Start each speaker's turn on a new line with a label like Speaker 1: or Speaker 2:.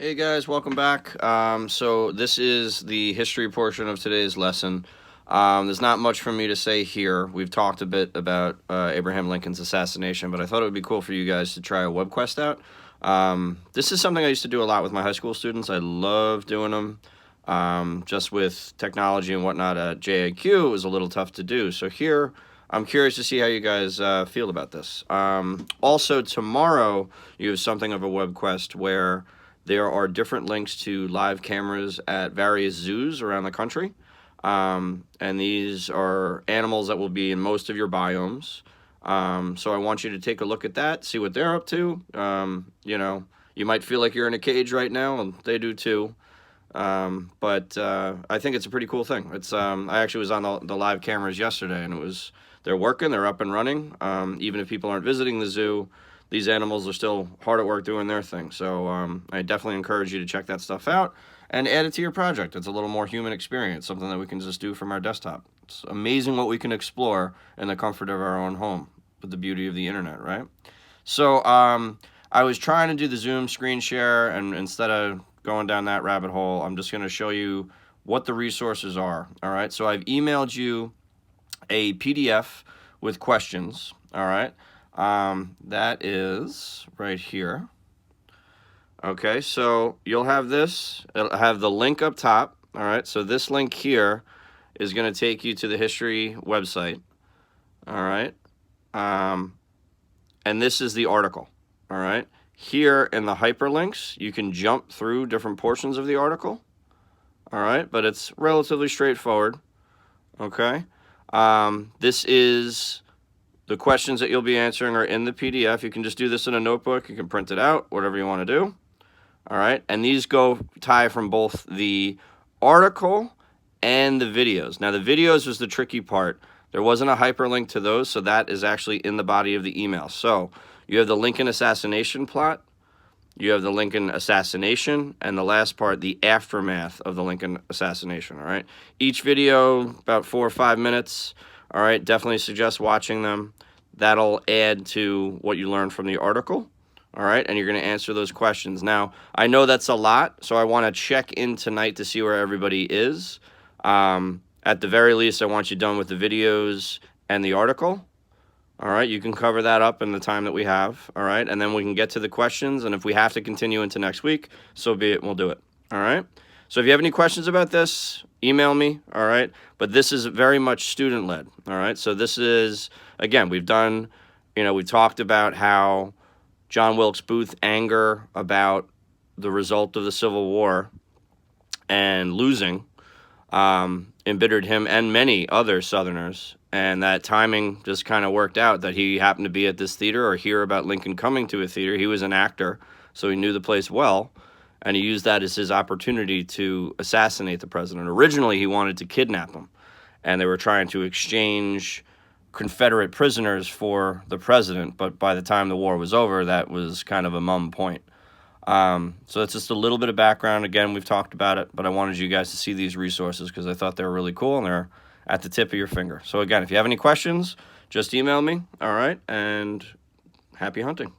Speaker 1: Hey guys, welcome back. So this is the history portion of today's lesson. There's not much for me to say here. We've talked a bit about Abraham Lincoln's assassination, but I thought it would be cool for you guys to try a Webquest out. This is something I used to do a lot with my high school students. I love doing them. Just with technology and whatnot at JIQ, it was a little tough to do. So here, I'm curious to see how you guys feel about this. Also, tomorrow, you have something of a Webquest where there are different links to live cameras at various zoos around the country. And these are animals that will be in most of your biomes. So I want you to take a look at that, see what they're up to. You might feel like you're in a cage right now, and they do too. But I think it's a pretty cool thing. I actually was on the live cameras yesterday, and they're working, they're up and running. Even if people aren't visiting the zoo, these animals are still hard at work doing their thing. So I definitely encourage you to check that stuff out and add it to your project. It's a little more human experience, something that we can just do from our desktop. It's amazing what we can explore in the comfort of our own home with the beauty of the internet, right? So I was trying to do the Zoom screen share, and instead of going down that rabbit hole, I'm just going to show you what the resources are. All right, so I've emailed you a PDF with questions. All right. That is right here. Okay, so you'll have this. It'll have the link up top. All right, so this link here is going to take you to the history website. All right, and this is the article. All right, here in the hyperlinks, you can jump through different portions of the article. All right, but it's relatively straightforward. Okay, this is the questions that you'll be answering are in the PDF. You can just do this in a notebook. You can print it out, whatever you want to do. All right, and these tie from both the article and the videos. Now, the videos was the tricky part. There wasn't a hyperlink to those, so that is actually in the body of the email. So you have the Lincoln assassination plot, you have the Lincoln assassination, and the last part, the aftermath of the Lincoln assassination. All right, each video about 4 or 5 minutes. All right, definitely suggest watching them. That'll add to what you learned from the article. All right, and you're going to answer those questions. Now, I know that's a lot, so I want to check in tonight to see where everybody is. At the very least, I want you done with the videos and the article. All right, you can cover that up in the time that we have. All right, and then we can get to the questions, and if we have to continue into next week, so be it, we'll do it. All right, so if you have any questions about this, email me. All right, but this is very much student-led. All right, so this is, again, we talked about how John Wilkes Booth's anger about the result of the Civil War and losing embittered him and many other Southerners, and that timing just kind of worked out that he happened to be at this theater or hear about Lincoln coming to a theater. He was an actor, so he knew the place well, and he used that as his opportunity to assassinate the president. Originally, he wanted to kidnap him, and they were trying to exchange Confederate prisoners for the president, but by the time the war was over, that was kind of a mum point. So that's just a little bit of background. Again, we've talked about it, but I wanted you guys to see these resources because I thought they were really cool and they're at the tip of your finger. So again, if you have any questions, just email me, all right, and happy hunting.